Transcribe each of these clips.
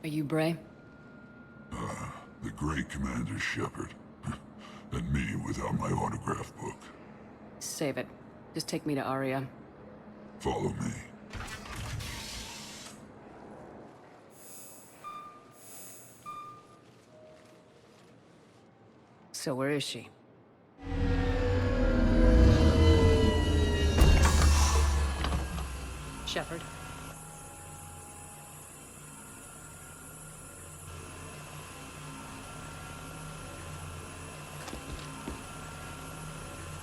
Are you Bray? The great Commander Shepard. And me without my autograph book. Save it. Just take me to Aria. Follow me. So where is she? Shepard.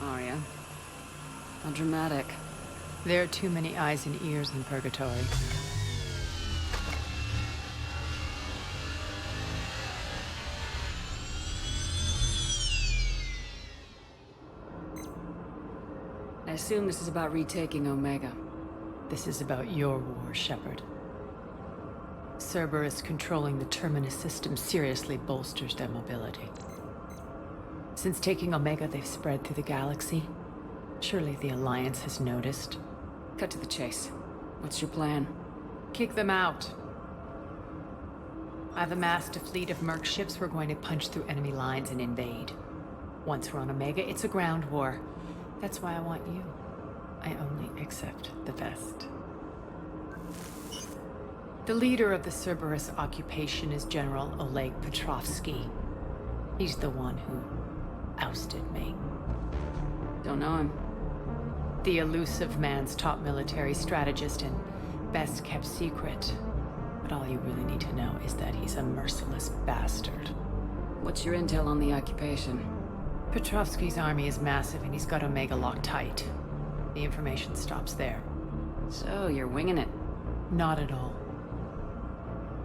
Aria. How dramatic. There are too many eyes and ears in Purgatory. I assume this is about retaking Omega. This is about your war, Shepard. Cerberus controlling the Terminus system seriously bolsters their mobility. Since taking Omega, they've spread through the galaxy. Surely the Alliance has noticed. Cut to the chase. What's your plan? Kick them out. I've amassed a fleet of merc ships. We're going to punch through enemy lines and invade. Once we're on Omega, it's a ground war. That's why I want you. I only accept the best. The leader of the Cerberus occupation is General Oleg Petrovsky. He's the one who ousted me. Don't know him. The elusive man's top military strategist and best kept secret. But all you really need to know is that he's a merciless bastard. What's your intel on the occupation? Petrovsky's army is massive and he's got Omega locked tight. The information stops there. So, you're winging it? Not at all.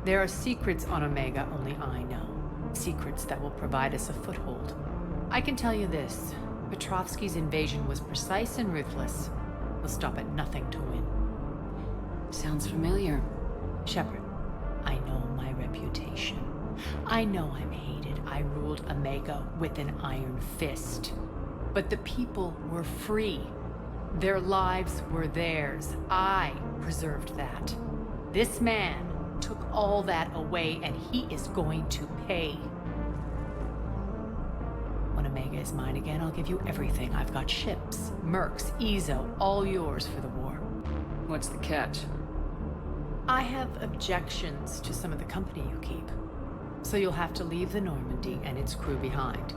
There are secrets on Omega only I know. Secrets that will provide us a foothold. I can tell you this. Petrovsky's invasion was precise and ruthless. He'll stop at nothing to win. Sounds familiar. Shepard, I know my reputation. I know I'm hated. I ruled Omega with an iron fist. But the people were free. Their lives were theirs. I preserved that. This man took all that away, and he is going to pay. When Omega is mine again, I'll give you everything. I've got ships, mercs, Ezo, all yours for the war. What's the catch? I have objections to some of the company you keep. So you'll have to leave the Normandy and its crew behind.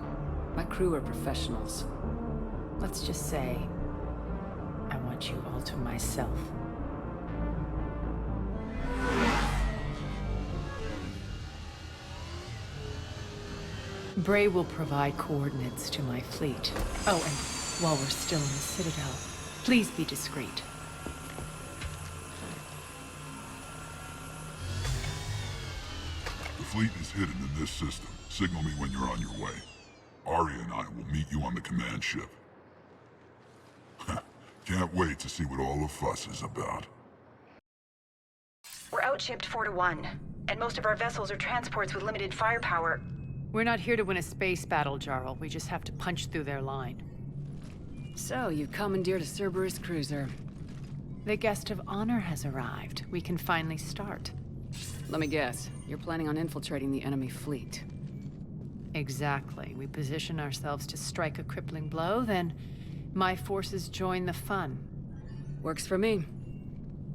My crew are professionals. Let's just say, I want you all to myself. Bray will provide coordinates to my fleet. Oh, and while we're still in the Citadel, please be discreet. The fleet is hidden in this system. Signal me when you're on your way. Aria and I will meet you on the command ship. Can't wait to see what all the fuss is about. We're outshipped 4-1, and most of our vessels are transports with limited firepower. We're not here to win a space battle, Jarl. We just have to punch through their line. So, you commandeered a Cerberus cruiser. The guest of honor has arrived. We can finally start. Let me guess. You're planning on infiltrating the enemy fleet. Exactly. We position ourselves to strike a crippling blow, then my forces join the fun. Works for me.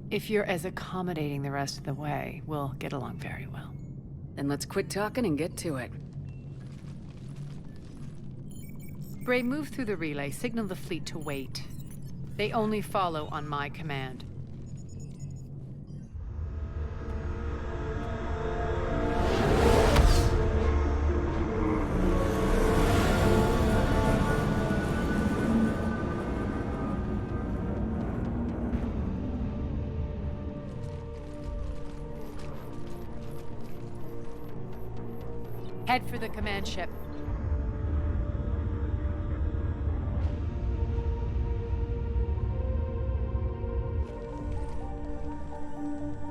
If you're as accommodating the rest of the way, we'll get along very well. Then let's quit talking and get to it. Bray, move through the relay. Signal the fleet to wait. They only follow on my command. Head for the command ship.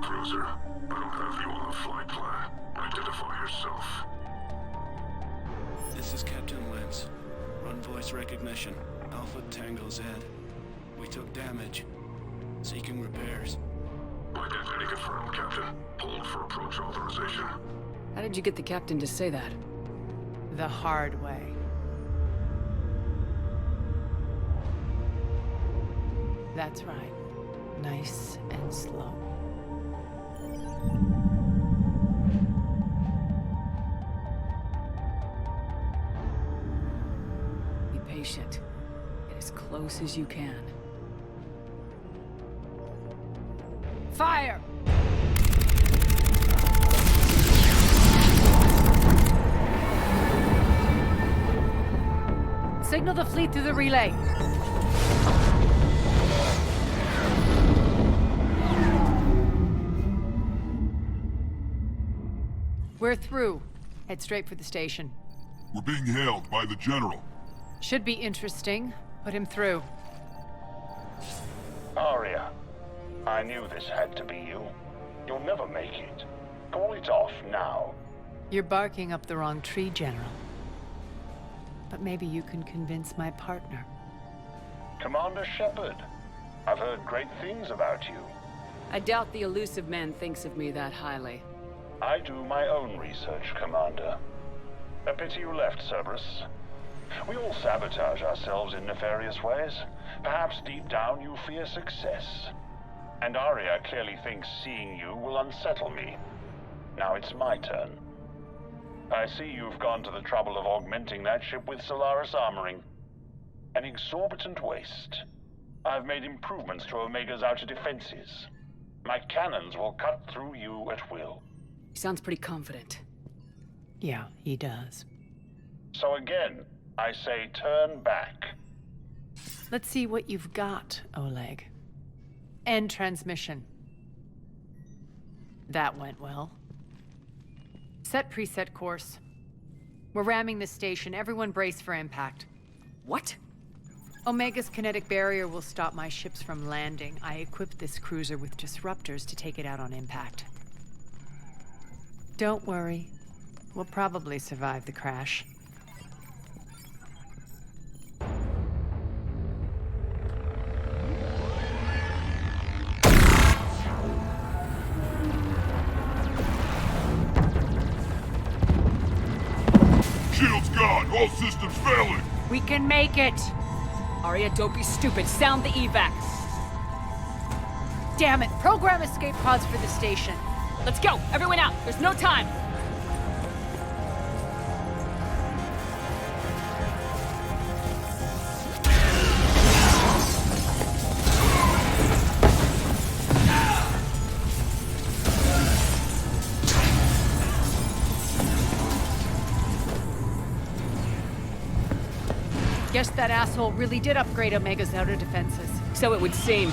Cruiser, I don't have you on the flight plan. Identify yourself. This is Captain Lentz. Run voice recognition. Alpha Tango Z. We took damage. Seeking repairs. I Identity confirmed, Captain. Hold for approach authorization. How did you get the captain to say that? The hard way. That's right. Nice and slow. Be patient. Get as close as you can. Fire! Signal the fleet through the relay. We're through. Head straight for the station. We're being hailed by the General. Should be interesting. Put him through. Aria, I knew this had to be you. You'll never make it. Call it off now. You're barking up the wrong tree, General. But maybe you can convince my partner. Commander Shepard, I've heard great things about you. I doubt the elusive man thinks of me that highly. I do my own research, Commander. A pity you left, Cerberus. We all sabotage ourselves in nefarious ways. Perhaps deep down you fear success. And Aria clearly thinks seeing you will unsettle me. Now it's my turn. I see you've gone to the trouble of augmenting that ship with Solaris armoring. An exorbitant waste. I've made improvements to Omega's outer defenses. My cannons will cut through you at will. He sounds pretty confident. Yeah, he does. So again, I say turn back. Let's see what you've got, Oleg. End transmission. That went well. Set preset course. We're ramming the station. Everyone brace for impact. What? Omega's kinetic barrier will stop my ships from landing. I equipped this cruiser with disruptors to take it out on impact. Don't worry. We'll probably survive the crash. Shield's gone! All systems failing! We can make it! Aria, don't be stupid. Sound the evac. Damn it! Program escape pods for the station. Let's go! Everyone out! There's no time! Guess that asshole really did upgrade Omega's outer defenses. So it would seem.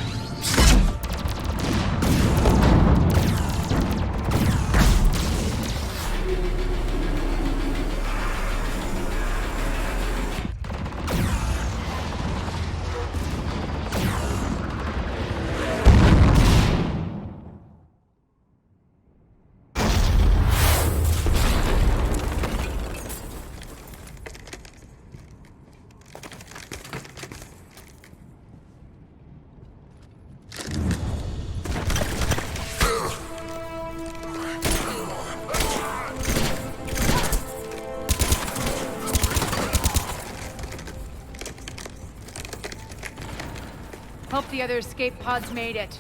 Hope the other escape pods made it.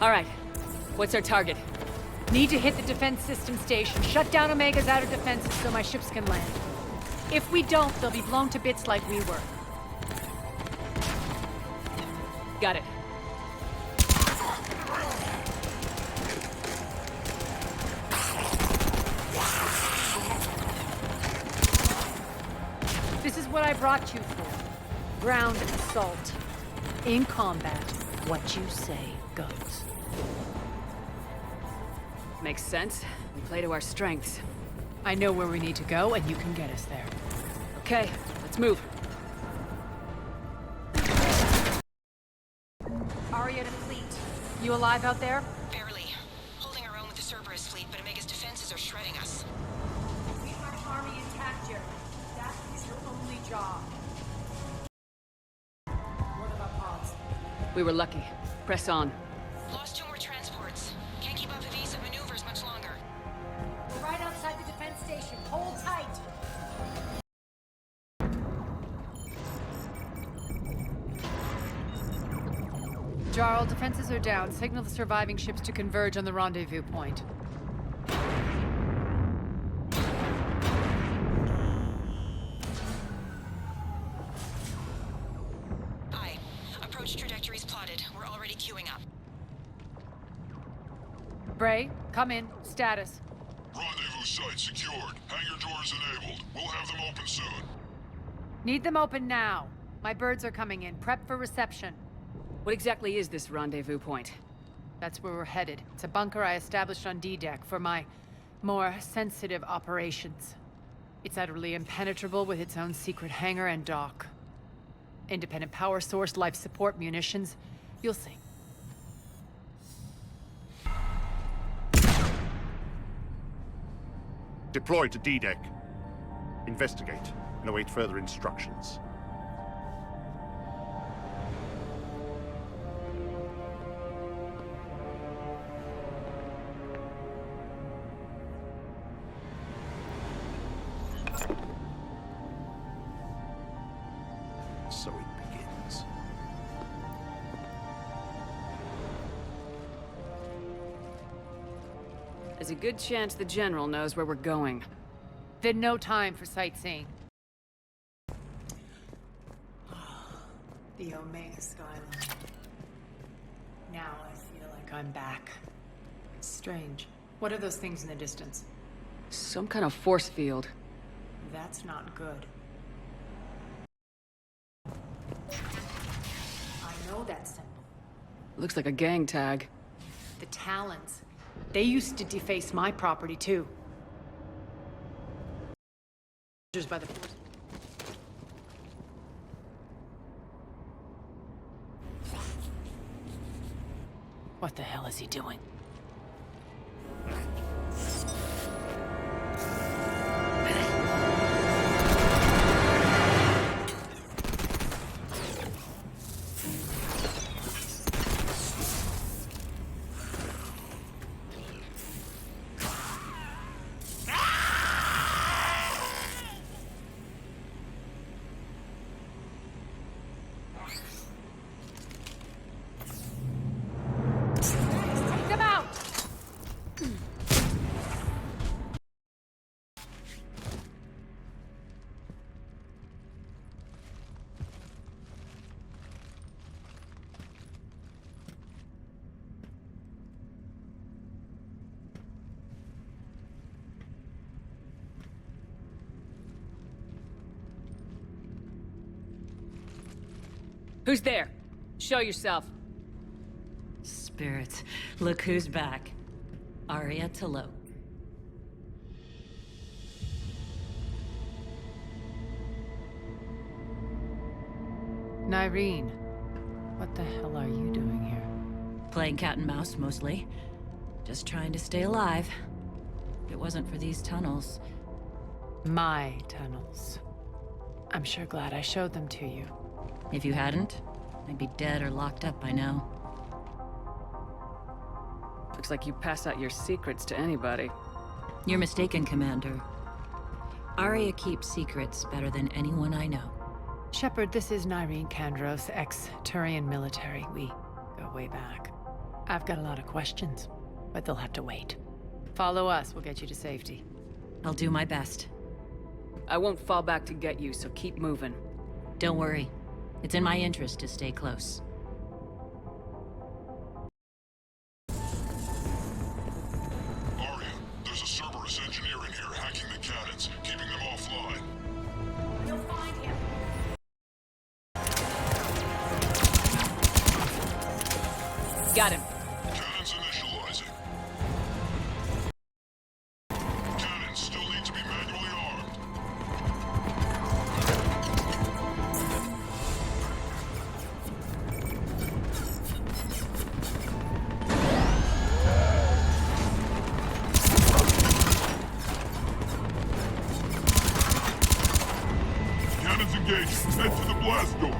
All right. What's our target? Need to hit the defense system station. Shut down Omega's outer defenses so my ships can land. If we don't, they'll be blown to bits like we were. Got it. This is what I brought you for. Ground assault. In combat, what you say goes. Makes sense. We play to our strengths. I know where we need to go, and you can get us there. Okay, let's move. Aria to fleet. You alive out there? Barely. Holding our own with the Cerberus fleet, but Omega's defenses are shredding us. Keep our army intact, Jerry. That is your only job. What about pods? We were lucky. Press on. Lost 2 more transports. Can't keep up evasive maneuvers much longer. We're right outside the defense station. Hold tight. Jarl, defenses are down. Signal the surviving ships to converge on the rendezvous point. Aye. Approach trajectories plotted. We're already queuing up. Bray, come in. Status. Rendezvous site secured. Hangar doors enabled. We'll have them open soon. Need them open now. My birds are coming in. Prep for reception. What exactly is this rendezvous point? That's where we're headed. It's a bunker I established on D-Deck for my more sensitive operations. It's utterly impenetrable with its own secret hangar and dock. Independent power source, life support, munitions. You'll see. Deploy to D-Deck. Investigate and await further instructions. So it begins. There's a good chance the General knows where we're going. Then no time for sightseeing. The Omega skyline. Now I feel like I'm back. It's strange. What are those things in the distance? Some kind of force field. That's not good. I know that symbol. Looks like a gang tag. The Talons. They used to deface my property, too. Just by the force. What the hell is he doing? Take them out! Who's there? Show yourself. Spirits, look who's back. Arya Talo. Nyreen, what the hell are you doing here? Playing cat and mouse, mostly. Just trying to stay alive. If it wasn't for these tunnels. My tunnels. I'm sure glad I showed them to you. If you hadn't, I'd be dead or locked up by now. Looks like you pass out your secrets to anybody. You're mistaken, Commander. Arya keeps secrets better than anyone I know. Shepard, this is Nyreen Kandros, ex-Turian military. We go way back. I've got a lot of questions, but they'll have to wait. Follow us, we'll get you to safety. I'll do my best. I won't fall back to get you, so keep moving. Don't worry. It's in my interest to stay close. Arya, there's a Cerberus engineer in here hacking the cannons, keeping them offline. You'll find him. Got him. Cannons initializing. Cannons still need to be manually armed. Cannons engaged. Head to the blast door.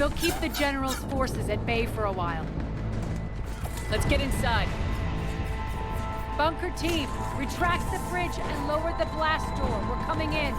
They'll keep the General's forces at bay for a while. Let's get inside. Bunker team, retract the bridge and lower the blast door. We're coming in.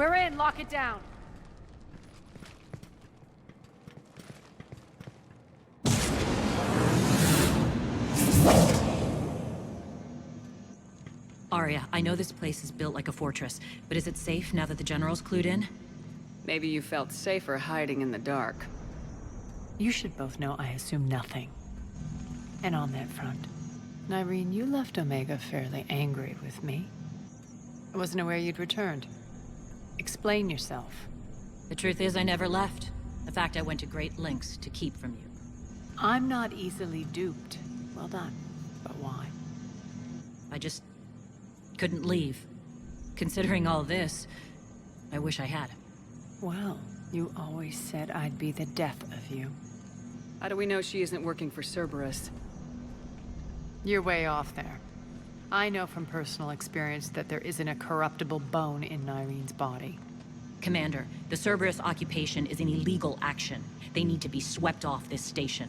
We're in. Lock it down. Arya, I know this place is built like a fortress, but is it safe now that the General's clued in? Maybe you felt safer hiding in the dark. You should both know I assume nothing. And on that front, Nyreen, you left Omega fairly angry with me. I wasn't aware you'd returned. Explain yourself. The truth is, I never left. In fact, I went to great lengths to keep from you. I'm not easily duped. Well done. But why? I just couldn't leave. Considering all this, I wish I had. Well, you always said I'd be the death of you. How do we know she isn't working for Cerberus? You're way off there. I know from personal experience that there isn't a corruptible bone in Nyreen's body. Commander, the Cerberus occupation is an illegal action. They need to be swept off this station.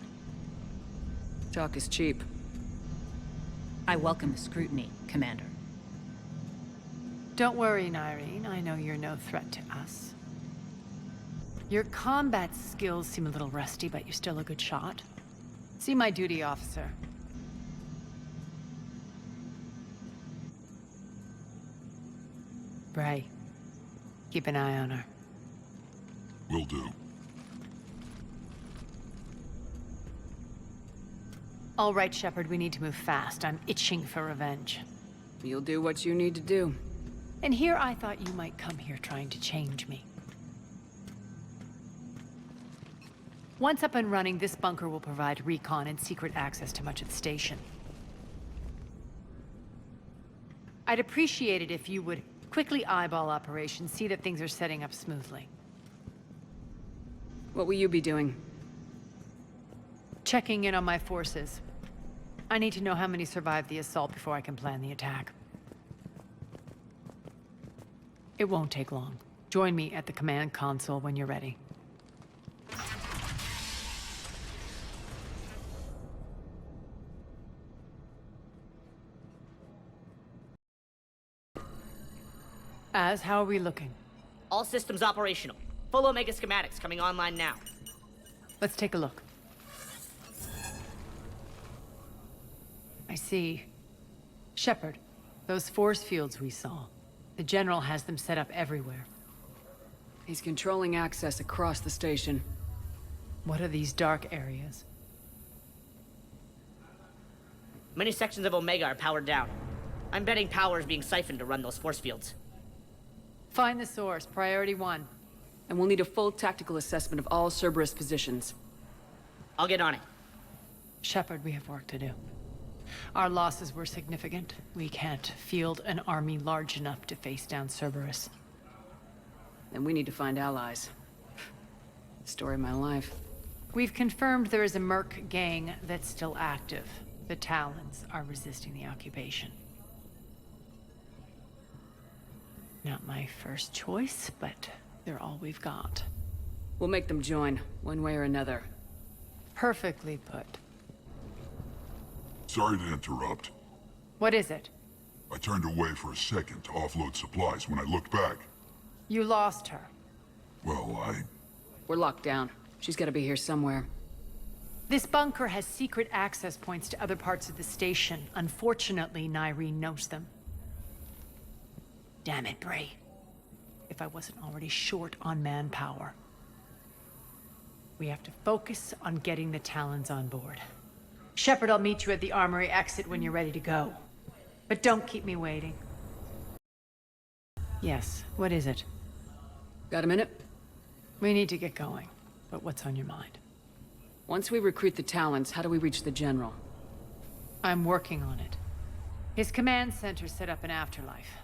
Talk is cheap. I welcome the scrutiny, Commander. Don't worry, Nyreen. I know you're no threat to us. Your combat skills seem a little rusty, but you're still a good shot. See my duty officer. Bray, keep an eye on her. Will do. All right, Shepard, we need to move fast. I'm itching for revenge. You'll do what you need to do. And here I thought you might come here trying to change me. Once up and running, this bunker will provide recon and secret access to much of the station. I'd appreciate it if you would quickly eyeball operations, see that things are setting up smoothly. What will you be doing? Checking in on my forces. I need to know how many survived the assault before I can plan the attack. It won't take long. Join me at the command console when you're ready. How are we looking? All systems operational. Full Omega schematics coming online now. Let's take a look. I see. Shepard, those force fields we saw. The General has them set up everywhere. He's controlling access across the station. What are these dark areas? Many sections of Omega are powered down. I'm betting power is being siphoned to run those force fields. Find the source, priority 1. And we'll need a full tactical assessment of all Cerberus positions. I'll get on it. Shepard, we have work to do. Our losses were significant. We can't field an army large enough to face down Cerberus. Then we need to find allies. Story of my life. We've confirmed there is a Merc gang that's still active. The Talons are resisting the occupation. Not my first choice, but they're all we've got. We'll make them join, one way or another. Perfectly put. Sorry to interrupt. What is it? I turned away for a second to offload supplies. When I looked back, You lost her. well, We're locked down. She's gotta be here somewhere. This bunker has secret access points to other parts of the station. Unfortunately, Nyreen knows them. Damn it, Bray. If I wasn't already short on manpower. We have to focus on getting the Talons on board. Shepard, I'll meet you at the armory exit when you're ready to go. But don't keep me waiting. Yes, what is it? Got a minute? We need to get going. But what's on your mind? Once we recruit the Talons, how do we reach the General? I'm working on it. His command center set up an afterlife.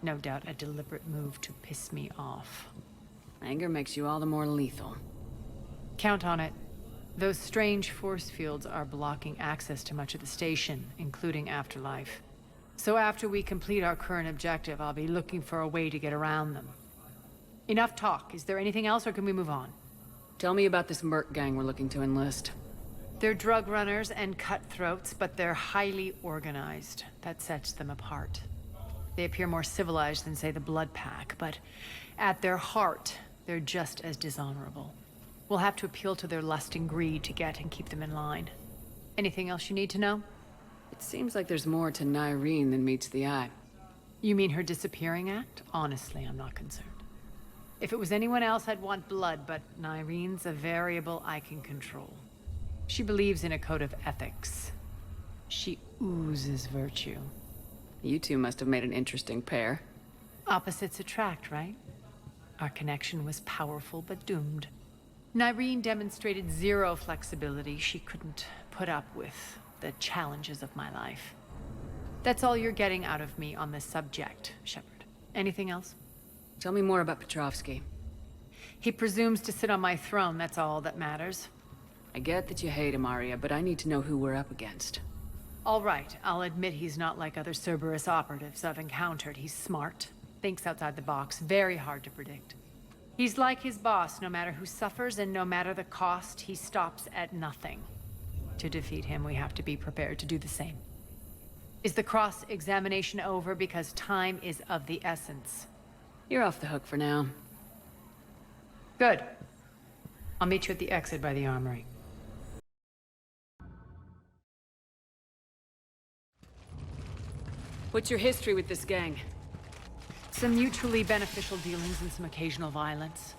No doubt a deliberate move to piss me off. Anger makes you all the more lethal. Count on it. Those strange force fields are blocking access to much of the station, including Afterlife. So after we complete our current objective, I'll be looking for a way to get around them. Enough talk. Is there anything else, or can we move on? Tell me about this merc gang we're looking to enlist. They're drug runners and cutthroats, but they're highly organized. That sets them apart. They appear more civilized than, say, the Blood Pack, but at their heart, they're just as dishonorable. We'll have to appeal to their lust and greed to get and keep them in line. Anything else you need to know? It seems like there's more to Nyreen than meets the eye. You mean her disappearing act? Honestly, I'm not concerned. If it was anyone else, I'd want blood, but Nyreen's a variable I can control. She believes in a code of ethics. She oozes virtue. You two must have made an interesting pair. Opposites attract, right? Our connection was powerful but doomed. Nyreen demonstrated zero flexibility. She couldn't put up with the challenges of my life. That's all you're getting out of me on this subject, Shepard. Anything else? Tell me more about Petrovsky. He presumes to sit on my throne, that's all that matters. I get that you hate him, Arya, but I need to know who we're up against. All right, I'll admit he's not like other Cerberus operatives I've encountered. He's smart, thinks outside the box, very hard to predict. He's like his boss, no matter who suffers and no matter the cost, he stops at nothing. To defeat him, we have to be prepared to do the same. Is the cross-examination over? Because time is of the essence. You're off the hook for now. Good. I'll meet you at the exit by the armory. What's your history with this gang? Some mutually beneficial dealings and some occasional violence.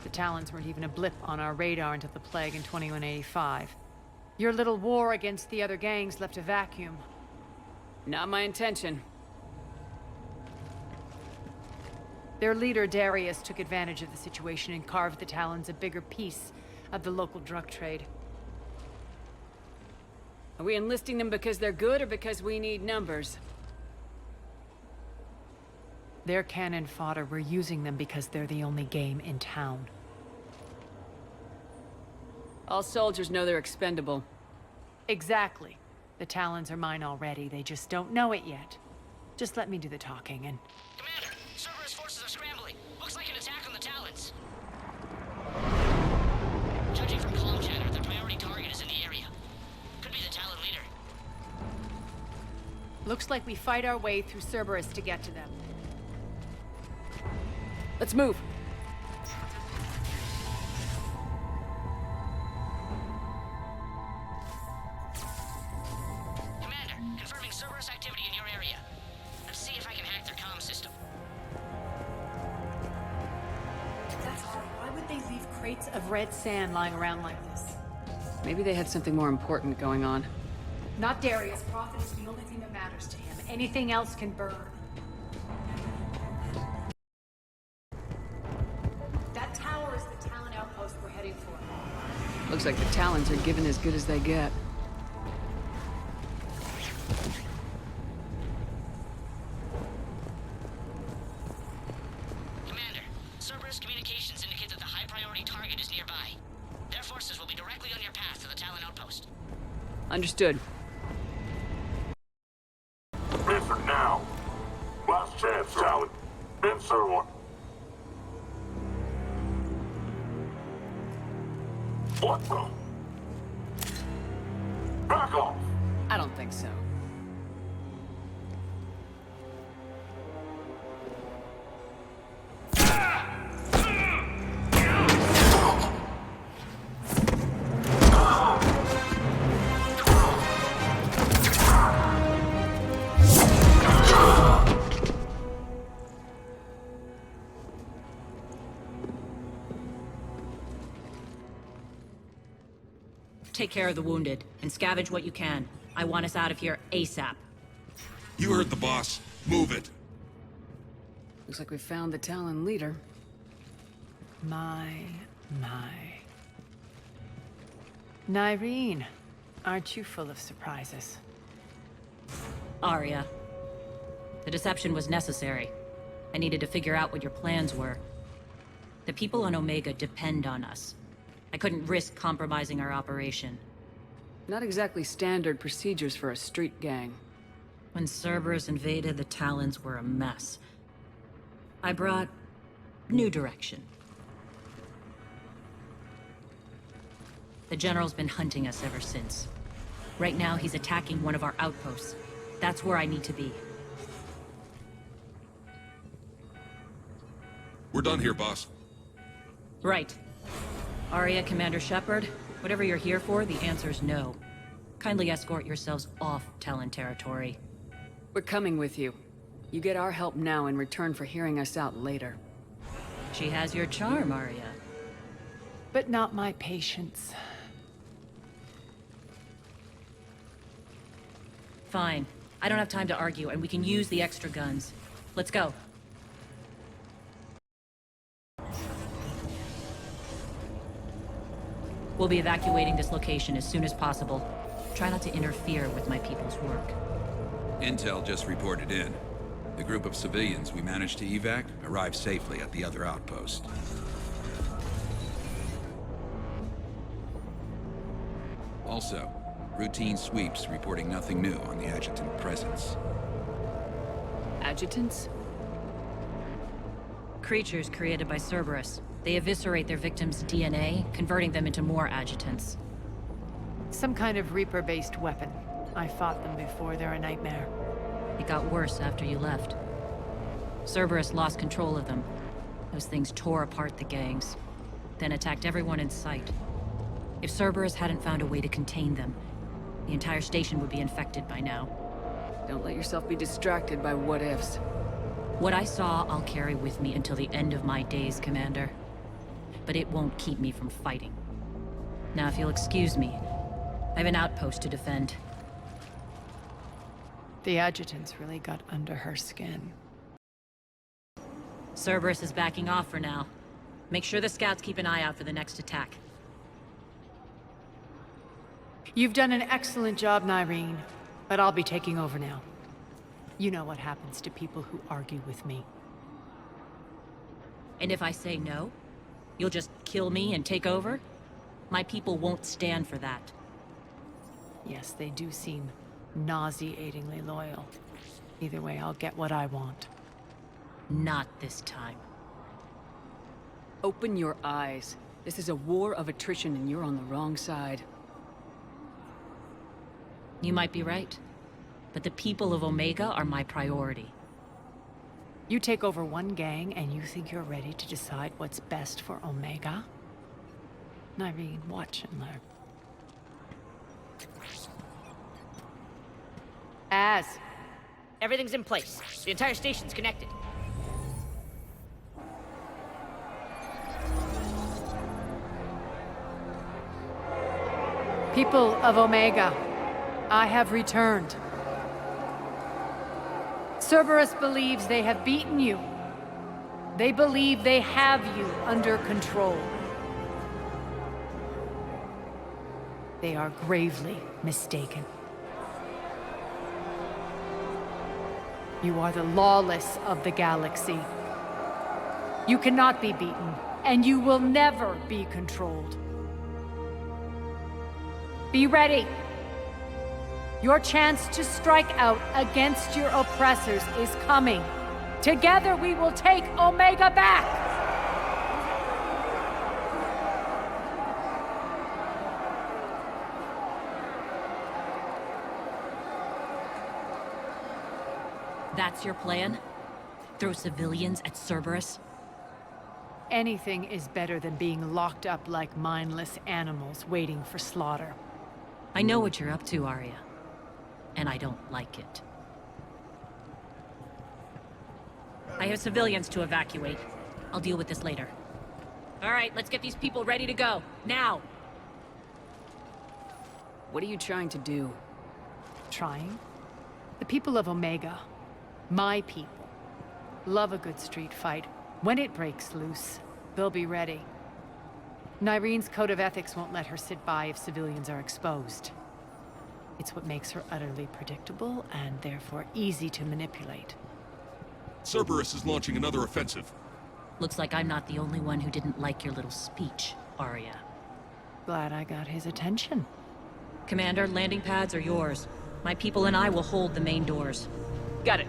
The Talons weren't even a blip on our radar until the plague in 2185. Your little war against the other gangs left a vacuum. Not my intention. Their leader, Darius, took advantage of the situation and carved the Talons a bigger piece of the local drug trade. Are we enlisting them because they're good or because we need numbers? They're cannon fodder. We're using them because they're the only game in town. All soldiers know they're expendable. Exactly. The Talons are mine already. They just don't know it yet. Just let me do the talking and... Commander, Cerberus forces are scrambling. Looks like an attack on the Talons. Judging from comm chatter, their priority target is in the area. Could be the Talon leader. Looks like we fight our way through Cerberus to get to them. Let's move. Commander, confirming Cerberus activity in your area. Let's see if I can hack their comm system. That's hard. Why would they leave crates of red sand lying around like this? Maybe they had something more important going on. Not Darius. Profit is the only thing that matters to him. Anything else can burn. That tower is the Talon outpost we're heading for. Looks like the Talons are given as good as they get. Commander, Cerberus communications indicate that the high-priority target is nearby. Their forces will be directly on your path to the Talon outpost. Understood. Answer now. Last chance, Talon. Answer one. What the? Back off! I don't think so. Take care of the wounded, and scavenge what you can. I want us out of here ASAP. You heard the boss. Move it. Looks like we found the Talon leader. My. Nyreen. Aren't you full of surprises? Arya. The deception was necessary. I needed to figure out what your plans were. The people on Omega depend on us. I couldn't risk compromising our operation. Not exactly standard procedures for a street gang. When Cerberus invaded, the Talons were a mess. I brought new direction. The General's been hunting us ever since. Right now, he's attacking one of our outposts. That's where I need to be. We're done here, boss. Right. Arya, Commander Shepard, whatever you're here for, the answer's no. Kindly escort yourselves off Talon territory. We're coming with you. You get our help now in return for hearing us out later. She has your charm, Arya. But not my patience. Fine. I don't have time to argue, and we can use the extra guns. Let's go. We'll be evacuating this location as soon as possible. Try not to interfere with my people's work. Intel just reported in. The group of civilians we managed to evac arrived safely at the other outpost. Also, routine sweeps reporting nothing new on the adjutant presence. Adjutants? Creatures created by Cerberus. They eviscerate their victims' DNA, converting them into more adjutants. Some kind of Reaper-based weapon. I fought them before, they're a nightmare. It got worse after you left. Cerberus lost control of them. Those things tore apart the gangs, then attacked everyone in sight. If Cerberus hadn't found a way to contain them, the entire station would be infected by now. Don't let yourself be distracted by what-ifs. What I saw, I'll carry with me until the end of my days, Commander. But it won't keep me from fighting. Now, if you'll excuse me, I have an outpost to defend. The adjutants really got under her skin. Cerberus is backing off for now. Make sure the scouts keep an eye out for the next attack. You've done an excellent job, Nyreen, but I'll be taking over now. You know what happens to people who argue with me. And if I say no, you'll just kill me and take over? My people won't stand for that. Yes, they do seem nauseatingly loyal. Either way, I'll get what I want. Not this time. Open your eyes. This is a war of attrition and you're on the wrong side. You might be right, but the people of Omega are my priority. You take over one gang and you think you're ready to decide what's best for Omega? Nyreen, watch and learn. Everything's in place. The entire station's connected. People of Omega, I have returned. Cerberus believes they have beaten you. They believe they have you under control. They are gravely mistaken. You are the lawless of the galaxy. You cannot be beaten, and you will never be controlled. Be ready. Your chance to strike out against your oppressors is coming. Together we will take Omega back! That's your plan? Throw civilians at Cerberus? Anything is better than being locked up like mindless animals waiting for slaughter. I know what you're up to, Arya. And I don't like it. I have civilians to evacuate. I'll deal with this later. All right, let's get these people ready to go. Now! What are you trying to do? Trying? The people of Omega, my people, love a good street fight. When it breaks loose, they'll be ready. Nyreen's code of ethics won't let her sit by if civilians are exposed. It's what makes her utterly predictable and therefore easy to manipulate. Cerberus is launching another offensive. Looks like I'm not the only one who didn't like your little speech, Arya. Glad I got his attention. Commander, landing pads are yours. My people and I will hold the main doors. Got it.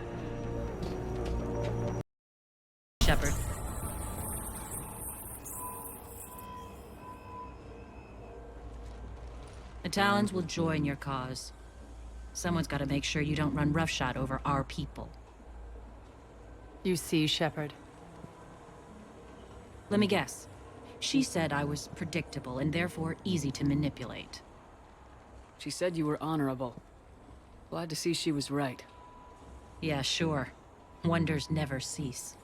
Shepard. The Talons will join your cause. Someone's got to make sure you don't run roughshod over our people. You see, Shepard. Let me guess. She said I was predictable and therefore easy to manipulate. She said you were honorable. Glad to see she was right. Yeah, sure. Wonders never cease.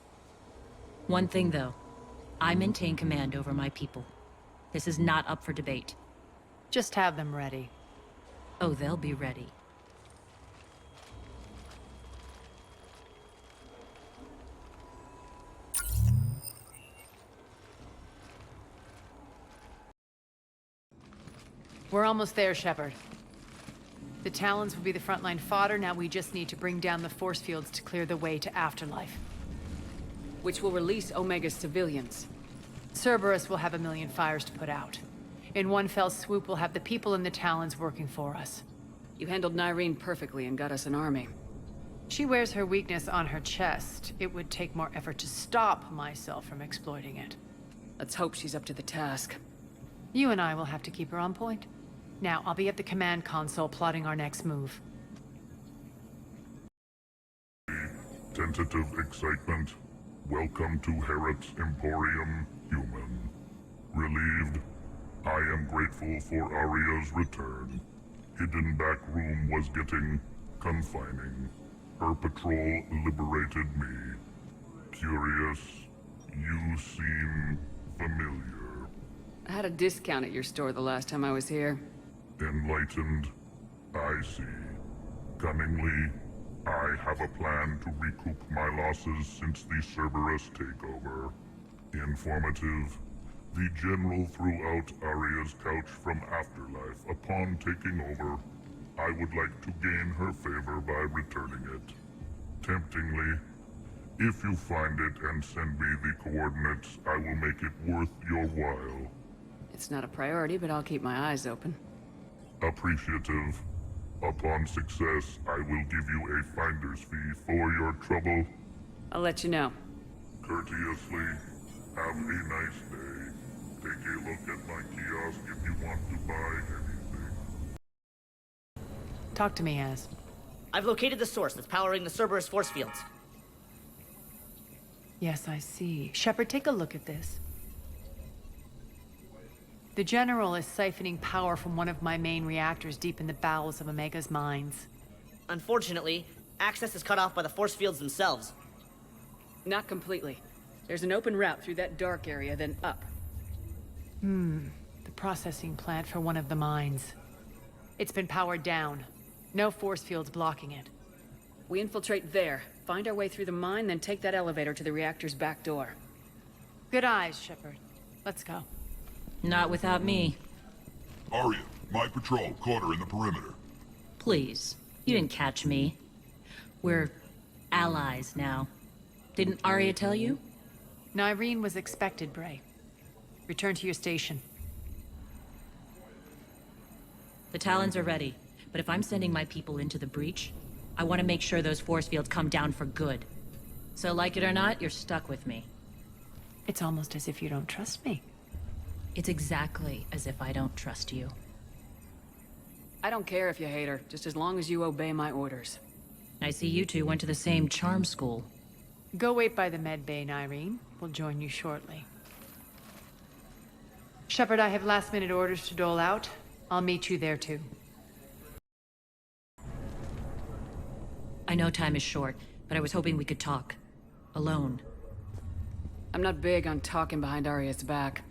One thing, though. I maintain command over my people. This is not up for debate. Just have them ready. Oh, they'll be ready. We're almost there, Shepard. The Talons will be the frontline fodder. Now we just need to bring down the force fields to clear the way to Afterlife. Which will release Omega's civilians. Cerberus will have a million fires to put out. In one fell swoop, we'll have the people in the Talons working for us. You handled Nyreen perfectly and got us an army. She wears her weakness on her chest. It would take more effort to stop myself from exploiting it. Let's hope she's up to the task. You and I will have to keep her on point. Now, I'll be at the command console plotting our next move. Tentative excitement. Welcome to Herod's Emporium, human. Relieved. I am grateful for Arya's return. Hidden back room was getting confining. Her patrol liberated me. Curious. You seem familiar. I had a discount at your store the last time I was here. Enlightened. I see. Cunningly, I have a plan to recoup my losses since the Cerberus takeover. Informative. The General threw out Arya's couch from Afterlife. Upon taking over, I would like to gain her favor by returning it. Temptingly, if you find it and send me the coordinates, I will make it worth your while. It's not a priority, but I'll keep my eyes open. Appreciative. Upon success, I will give you a finder's fee for your trouble. I'll let you know. Courteously, have a nice day. Take a look at my kiosk if you want to buy anything. Talk to me, Az. I've located the source that's powering the Cerberus force fields. Yes, I see. Shepard, take a look at this. The General is siphoning power from one of my main reactors deep in the bowels of Omega's mines. Unfortunately, access is cut off by the force fields themselves. Not completely. There's an open route through that dark area, then up. The processing plant for one of the mines. It's been powered down. No force fields blocking it. We infiltrate there, find our way through the mine, then take that elevator to the reactor's back door. Good eyes, Shepard. Let's go. Not without me. Arya, my patrol caught her in the perimeter. Please. You didn't catch me. We're allies now. Didn't Arya tell you? Nyreen was expected, Bray. Return to your station. The Talons are ready, but if I'm sending my people into the breach, I want to make sure those force fields come down for good. So like it or not, you're stuck with me. It's almost as if you don't trust me. It's exactly as if I don't trust you. I don't care if you hate her, just as long as you obey my orders. I see you two went to the same charm school. Go wait by the med bay, Nyreen. We'll join you shortly. Shepard, I have last-minute orders to dole out. I'll meet you there, too. I know time is short, but I was hoping we could talk. Alone. I'm not big on talking behind Arya's back.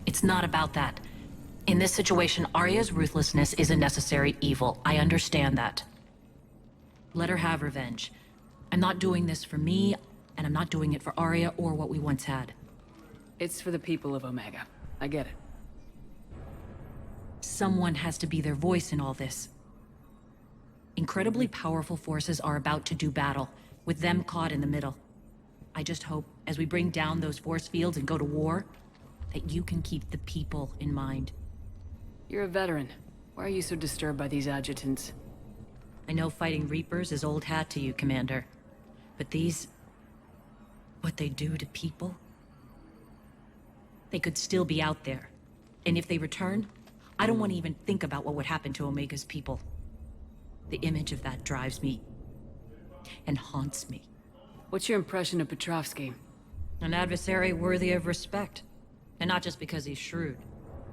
It's not about that. In this situation, Arya's ruthlessness is a necessary evil. I understand that. Let her have revenge. I'm not doing this for me, and I'm not doing it for Arya or what we once had. It's for the people of Omega. I get it. Someone has to be their voice in all this. Incredibly powerful forces are about to do battle, with them caught in the middle. I just hope, as we bring down those force fields and go to war, that you can keep the people in mind. You're a veteran. Why are you so disturbed by these adjutants? I know fighting Reapers is old hat to you, Commander. But these... what they do to people? They could still be out there. And if they return, I don't want to even think about what would happen to Omega's people. The image of that drives me... and haunts me. What's your impression of Petrovsky? An adversary worthy of respect. And not just because he's shrewd.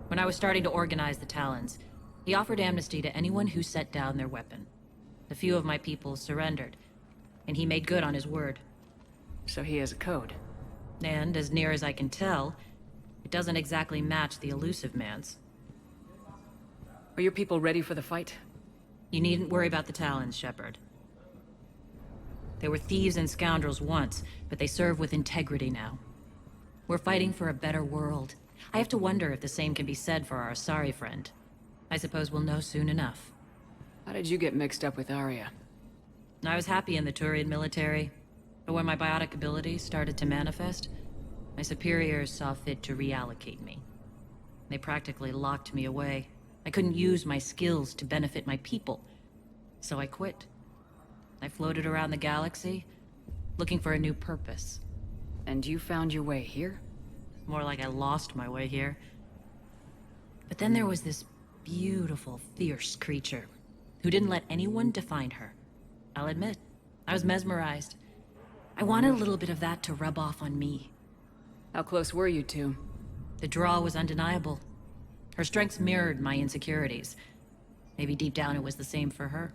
When I was starting to organize the Talons, he offered amnesty to anyone who set down their weapon. A few of my people surrendered, and he made good on his word. So he has a code. And, as near as I can tell, it doesn't exactly match the elusive man's. Are your people ready for the fight? You needn't worry about the Talons, Shepard. They were thieves and scoundrels once, but they serve with integrity now. We're fighting for a better world. I have to wonder if the same can be said for our Asari friend. I suppose we'll know soon enough. How did you get mixed up with Arya? I was happy in the Turian military, but when my biotic abilities started to manifest, my superiors saw fit to reallocate me. They practically locked me away. I couldn't use my skills to benefit my people, so I quit. I floated around the galaxy, looking for a new purpose. And you found your way here? More like I lost my way here. But then there was this beautiful, fierce creature who didn't let anyone define her. I'll admit, I was mesmerized. I wanted a little bit of that to rub off on me. How close were you two? The draw was undeniable. Her strengths mirrored my insecurities. Maybe deep down it was the same for her.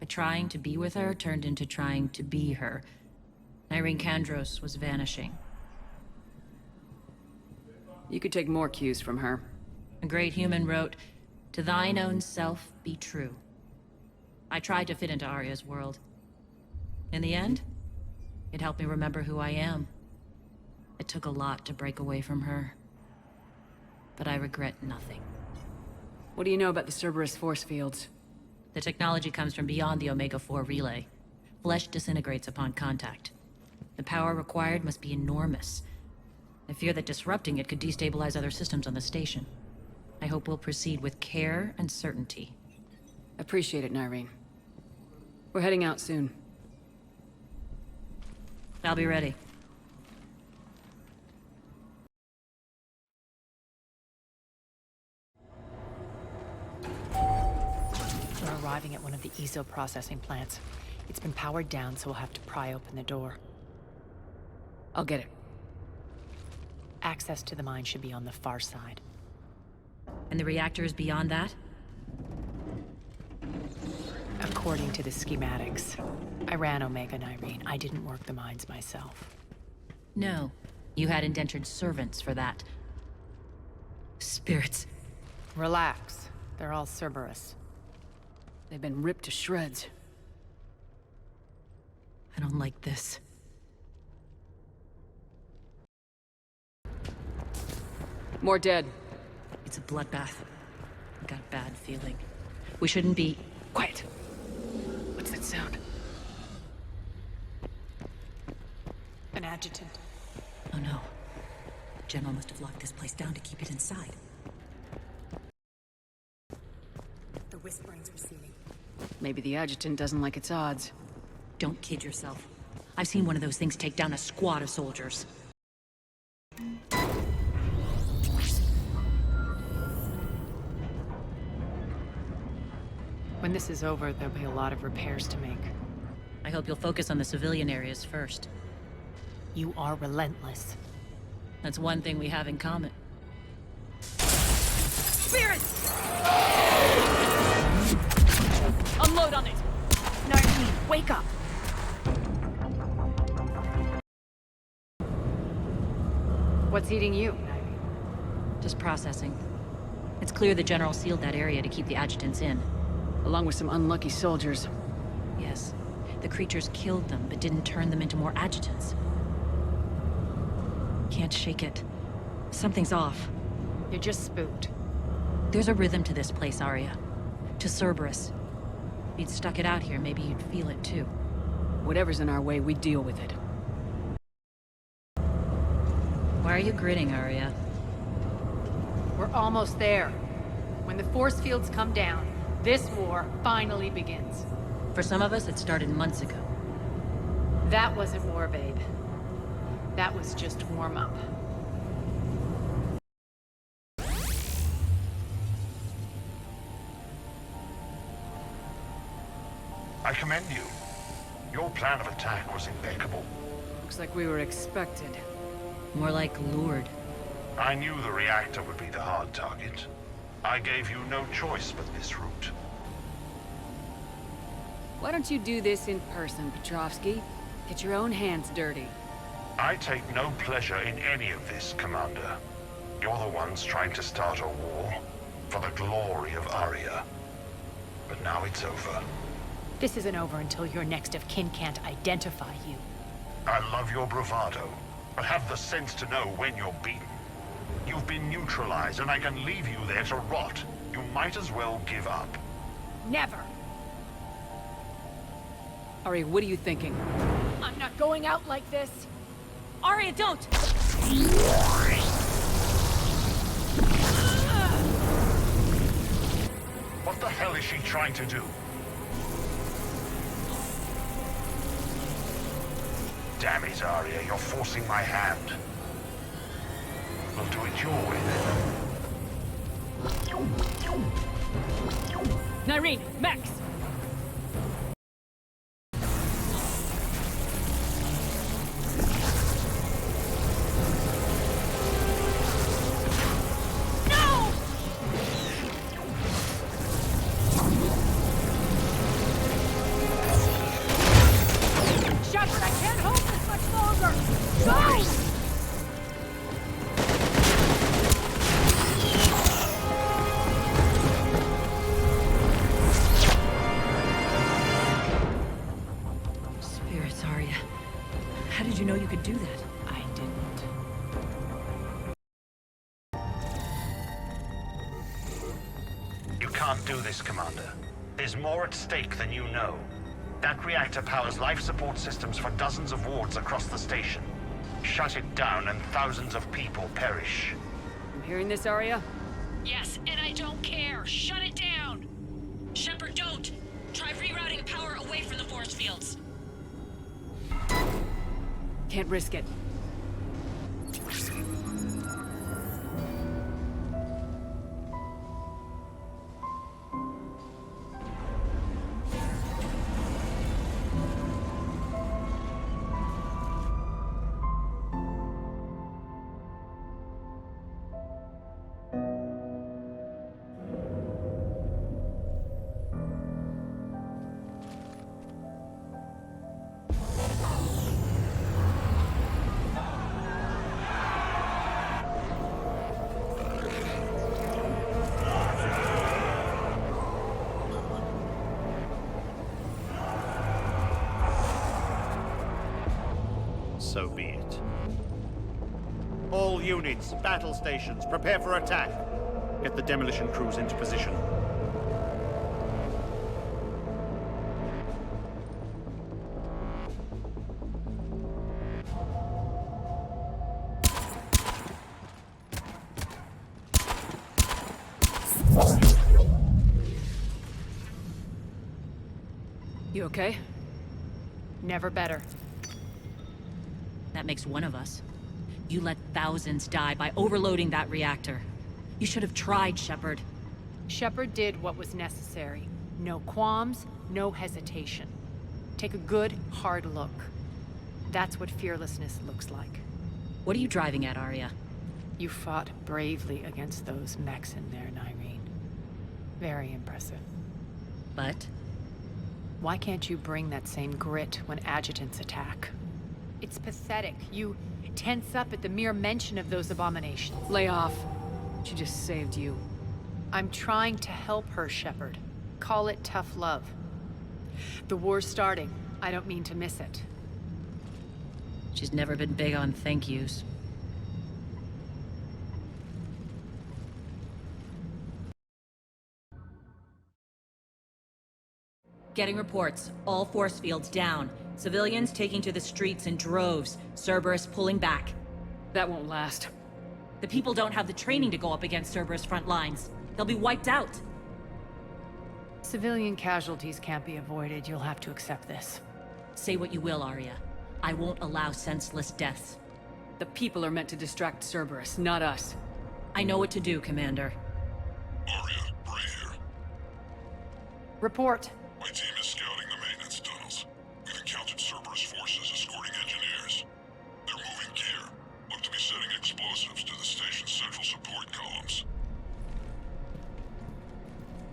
But trying to be with her turned into trying to be her. Irene Kandros was vanishing. You could take more cues from her. A great human wrote, "To thine own self be true." I tried to fit into Arya's world. In the end, it helped me remember who I am. It took a lot to break away from her. But I regret nothing. What do you know about the Cerberus force fields? The technology comes from beyond the Omega-4 relay. Flesh disintegrates upon contact. The power required must be enormous. I fear that disrupting it could destabilize other systems on the station. I hope we'll proceed with care and certainty. Appreciate it, Nyreen. We're heading out soon. I'll be ready. We're arriving at one of the ESO processing plants. It's been powered down, so we'll have to pry open the door. I'll get it. Access to the mine should be on the far side. And the reactor is beyond that? According to the schematics. I ran Omega, Nyreen. I didn't work the mines myself. No. You had indentured servants for that. Spirits. Relax. They're all Cerberus. They've been ripped to shreds. I don't like this. More dead. It's a bloodbath. I got a bad feeling. We shouldn't be... Quiet! What's that sound? An adjutant. Oh no. The General must have locked this place down to keep it inside. The whispering's receding. Maybe the adjutant doesn't like its odds. Don't kid yourself. I've seen one of those things take down a squad of soldiers. When this is over, there'll be a lot of repairs to make. I hope you'll focus on the civilian areas first. You are relentless. That's one thing we have in common. Spirits! Unload on it! Nyreen, wake up! What's eating you? Just processing. It's clear the General sealed that area to keep the adjutants in. Along with some unlucky soldiers. Yes. The creatures killed them, but didn't turn them into more adjutants. Can't shake it. Something's off. You're just spooked. There's a rhythm to this place, Arya. To Cerberus. If you'd stuck it out here, maybe you'd feel it too. Whatever's in our way, we deal with it. Why are you grinning, Arya? We're almost there. When the force fields come down, this war finally begins. For some of us, it started months ago. That wasn't war, babe. That was just warm-up. I commend you. Your plan of attack was impeccable. Looks like we were expected. More like lured. I knew the reactor would be the hard target. I gave you no choice but this route. Why don't you do this in person, Petrovsky? Get your own hands dirty. I take no pleasure in any of this, Commander. You're the ones trying to start a war for the glory of Arya. But now it's over. This isn't over until your next of kin can't identify you. I love your bravado, but have the sense to know when you're beaten. You've been neutralized, and I can leave you there to rot. You might as well give up. Never! Arya, what are you thinking? I'm not going out like this! Arya, don't! What the hell is she trying to do? Damn it, Arya, you're forcing my hand. We'll do it your way, then. Nyreen, Max! Do this, Commander. There's more at stake than you know. That reactor powers life support systems for dozens of wards across the station. Shut it down and thousands of people perish. You hearing this, Arya? Yes, and I don't care. Shut it down! Shepard, don't! Try rerouting power away from the force fields. Can't risk it. So be it. All units, battle stations, prepare for attack. Get the demolition crews into position. You okay? Never better. That makes one of us. You let thousands die by overloading that reactor. You should have tried, Shepard. Shepard did what was necessary. No qualms, no hesitation. Take a good, hard look. That's what fearlessness looks like. What are you driving at, Arya? You fought bravely against those mechs in there, Nyreen. Very impressive. But? Why can't you bring that same grit when adjutants attack? It's pathetic. You tense up at the mere mention of those abominations. Lay off. She just saved you. I'm trying to help her, Shepard. Call it tough love. The war's starting. I don't mean to miss it. She's never been big on thank yous. Getting reports. All force fields down. Civilians taking to the streets in droves. Cerberus pulling back. That won't last. The people don't have the training to go up against Cerberus front lines. They'll be wiped out. Civilian casualties can't be avoided. You'll have to accept this. Say what you will, Arya. I won't allow senseless deaths. The people are meant to distract Cerberus, not us. I know what to do, Commander. Arya, Bray here. Report. My team is scouting the maintenance tunnels. We've encountered Cerberus forces escorting engineers. They're moving gear. Look to be setting explosives to the station's central support columns.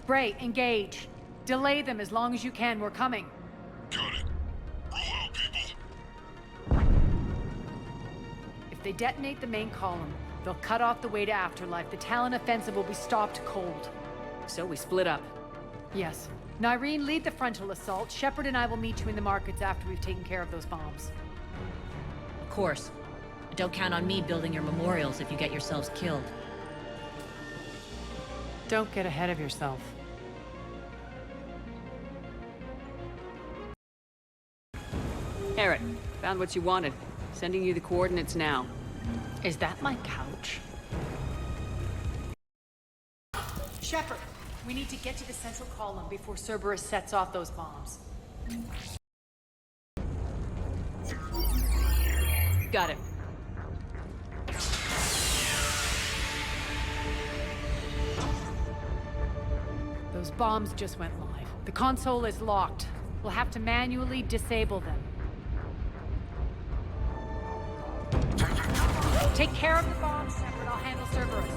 Bray, engage. Delay them as long as you can. We're coming. Got it. Roll out, people. If they detonate the main column, they'll cut off the way to Afterlife. The Talon offensive will be stopped cold. So we split up. Yes. Nyreen, lead the frontal assault. Shepard and I will meet you in the markets after we've taken care of those bombs. Of course. But don't count on me building your memorials if you get yourselves killed. Don't get ahead of yourself. Eric, found what you wanted. Sending you the coordinates now. Is that my couch? Shepard, we need to get to the central column before Cerberus sets off those bombs. Got it. Those bombs just went live. The console is locked. We'll have to manually disable them. Take care of the bombs, Shepard. I'll handle Cerberus.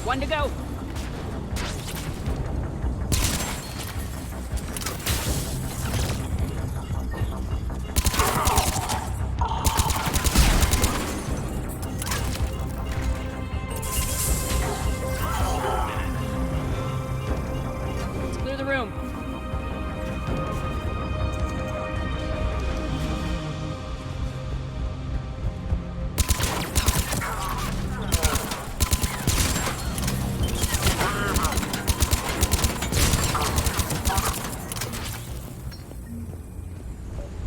One to go. Let's clear the room.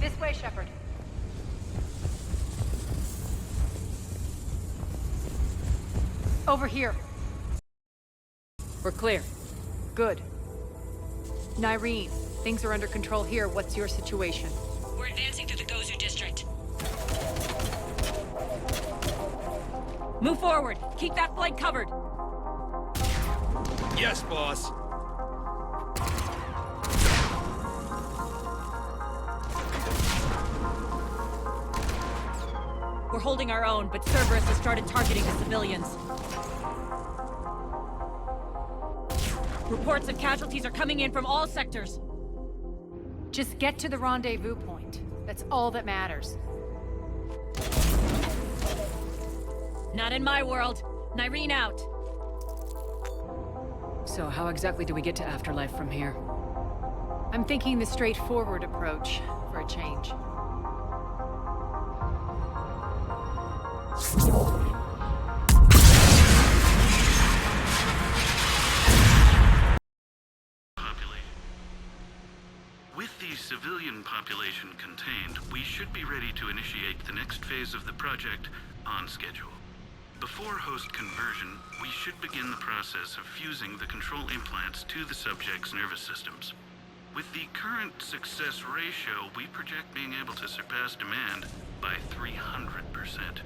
This way, Shepard. Over here. We're clear. Good. Nyreen, things are under control here. What's your situation? We're advancing through the Gozu district. Move forward. Keep that flank covered. Yes, boss. We're holding our own, but Cerberus has started targeting the civilians. Reports of casualties are coming in from all sectors. Just get to the rendezvous point. That's all that matters. Not in my world. Nyreen out. So how exactly do we get to Afterlife from here? I'm thinking the straightforward approach for a change. With the civilian population contained, we should be ready to initiate the next phase of the project on schedule. Before host conversion, we should begin the process of fusing the control implants to the subject's nervous systems. With the current success ratio, we project being able to surpass demand by 300%.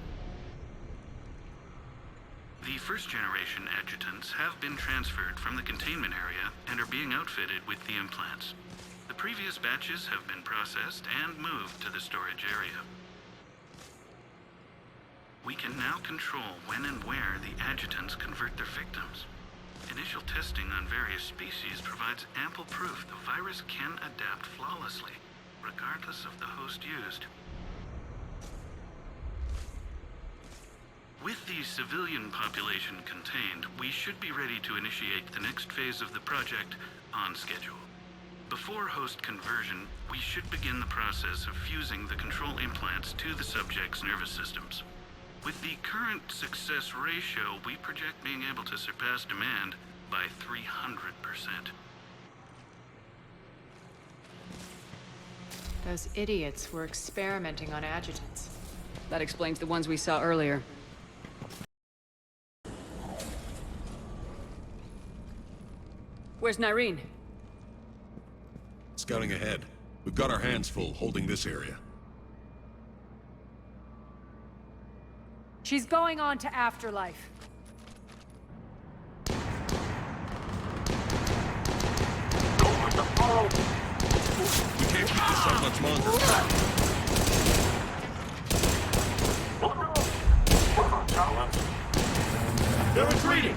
The first-generation adjutants have been transferred from the containment area and are being outfitted with the implants. The Previous batches have been processed and moved to the storage area. We can now control when and where the adjutants convert their victims. Initial testing on various species provides ample proof the virus can adapt flawlessly, regardless of the host used. With the civilian population contained, we should be ready to initiate the next phase of the project on schedule. Before host conversion, we should begin the process of fusing the control implants to the subject's nervous systems. With the current success ratio, we project being able to surpass demand by 300%. Those idiots were experimenting on adjutants. That explains the ones we saw earlier. Where's Nyreen? Scouting ahead. We've got our hands full holding this area. She's going on to Afterlife. We can't keep this up much longer. They're retreating!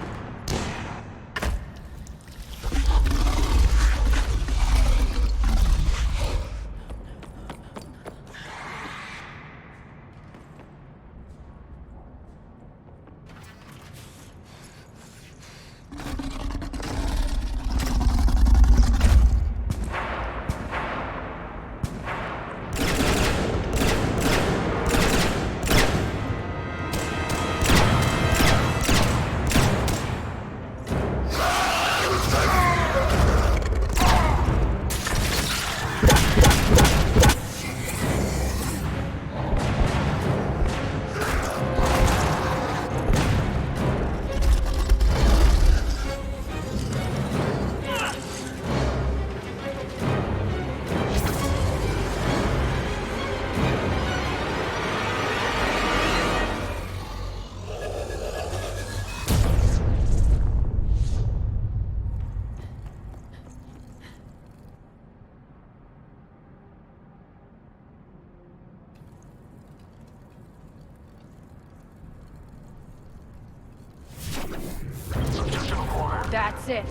That's it.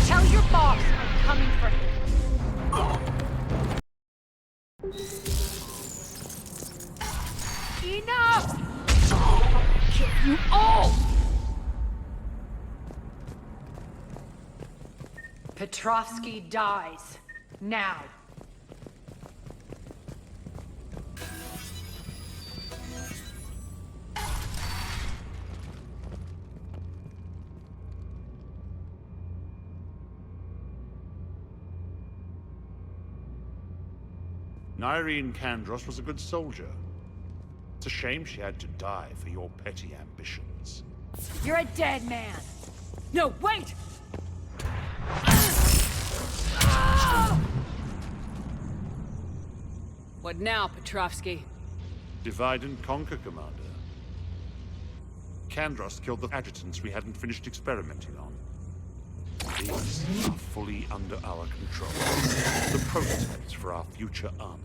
Tell your boss I'm coming for him. Enough! Kill you all! Petrovsky dies. Now. Nyreen Kandros was a good soldier. It's a shame she had to die for your petty ambitions. You're a dead man. No, wait! What now, Petrovsky? Divide and conquer, Commander. Kandros killed the adjutants we hadn't finished experimenting on. These are fully under our control. The prototypes for our future army.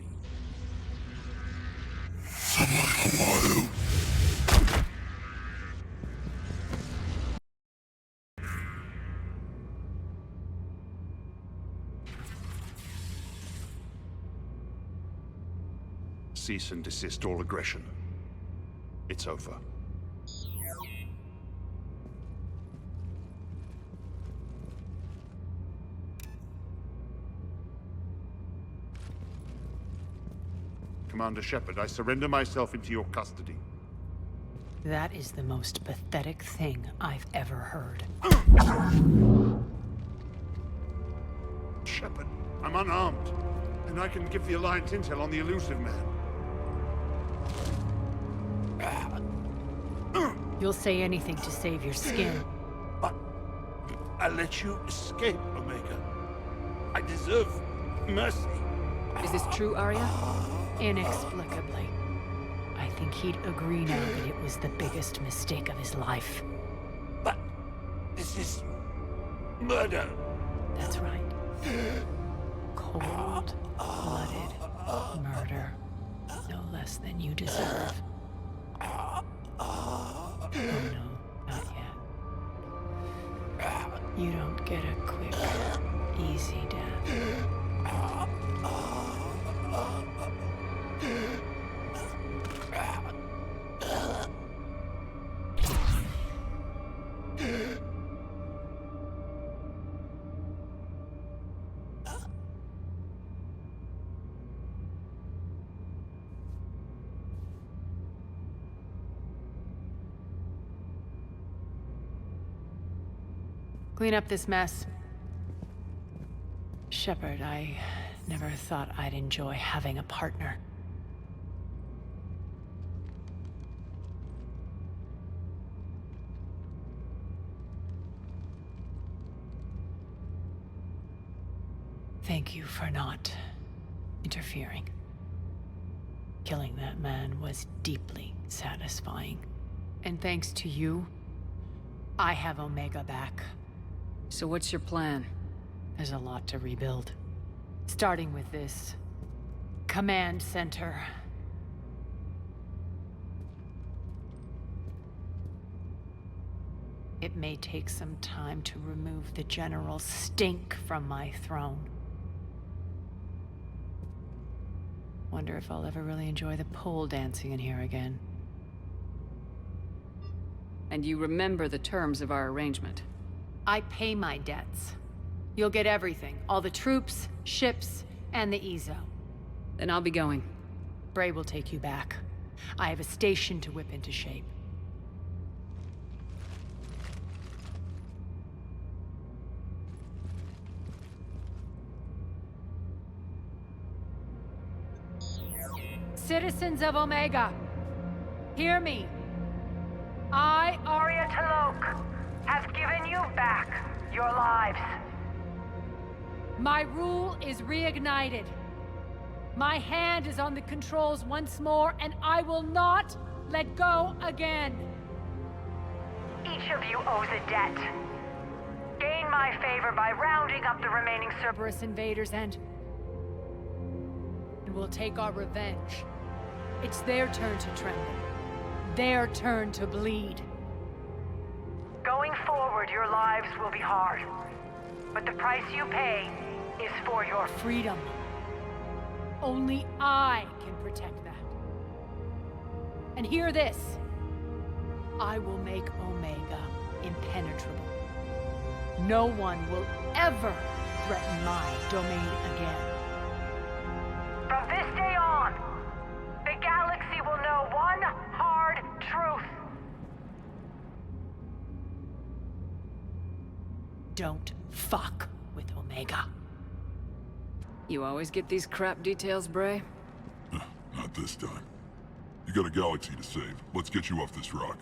Cease and desist all aggression. It's over. Commander Shepard, I surrender myself into your custody. That is the most pathetic thing I've ever heard. Shepard, I'm unarmed, and I can give the Alliance intel on the elusive man. You'll say anything to save your skin. But I let you escape, Omega. I deserve mercy. Is this true, Arya? Inexplicably. I think he'd agree now that it was the biggest mistake of his life. But this is murder. That's right. Cold-blooded murder. No less than you deserve. Oh no, not yet. You don't get a quick, easy death. Clean up this mess. Shepard, I never thought I'd enjoy having a partner. Thank you for not interfering. Killing that man was deeply satisfying. And thanks to you, I have Omega back. So what's your plan? There's a lot to rebuild. Starting with this command center. It may take some time to remove the general stink from my throne. Wonder if I'll ever really enjoy the pole dancing in here again. And you remember the terms of our arrangement? I pay my debts. You'll get everything. All the troops, ships, and the Ezo. Then I'll be going. Bray will take you back. I have a station to whip into shape. Citizens of Omega, hear me. I, Arya Talok, have given you back your lives. My rule is reignited. My hand is on the controls once more, and I will not let go again. Each of you owes a debt. Gain my favor by rounding up the remaining Cerberus invaders and we'll take our revenge. It's their turn to tremble. Their turn to bleed. Going forward, your lives will be hard. But the price you pay is for your freedom. Only I can protect that. And hear this. I will make Omega impenetrable. No one will ever threaten my domain again. From this day on, the galaxy will know one hard truth. Don't fuck with Omega. You always get these crap details, Bray? Not this time. You got a galaxy to save. Let's get you off this rock.